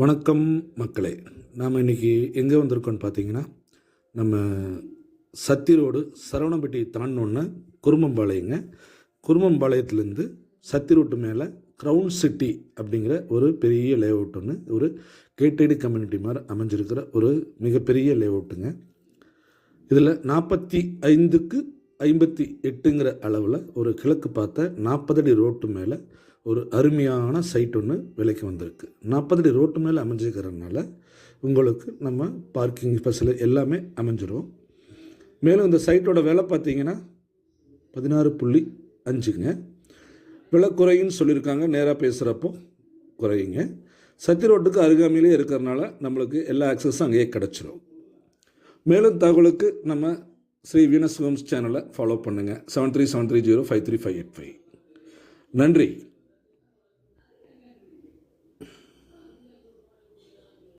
வணக்கம் மக்களே. நாம் இன்றைக்கி எங்கே வந்திருக்கோன்னு பார்த்தீங்கன்னா, நம்ம சத்தி ரோடு சரவணம்பட்டி தாண்டோன்னு குருமம்பாளையங்க. குருமம்பாளையத்துலேருந்து சத்தி ரோட்டு மேலே க்ரௌன் சிட்டி அப்படிங்கிற ஒரு பெரிய லேஅவுட் ஒன்று, ஒரு கேட்டடு கம்யூனிட்டி மாதிரி அமைஞ்சிருக்கிற ஒரு மிகப்பெரிய லேஅவுட்டுங்க. இதில் 45க்கு 58ங்கிற அளவில் ஒரு கிழக்கு பார்த்த 40 அடி ரோட்டு மேலே ஒரு அருமையான சைட் ஒன்று விலைக்கு வந்திருக்கு. 40 அடி ரோட்டு மேலே அமைஞ்சிக்கிறதுனால உங்களுக்கு நம்ம பார்க்கிங் ஃபெசிலிட்டி எல்லாமே அமைஞ்சிரும். மேலும் இந்த சைட்டோட விலை பார்த்தீங்கன்னா 16.5ங்க. விலை குறையுன்னு சொல்லியிருக்காங்க. நேராக பேசுகிறப்போ குறையுங்க. சத்தி ரோட்டுக்கு அருகாமையிலே இருக்கிறதுனால நம்மளுக்கு எல்லா ஆக்சஸும் அங்கேயே கிடச்சிரும். மேலும் தகவலுக்கு நம்ம ஸ்ரீ வீனஸ் ஹோம்ஸ் சேனலை ஃபாலோ பண்ணுங்கள். 7373053585. நன்றி.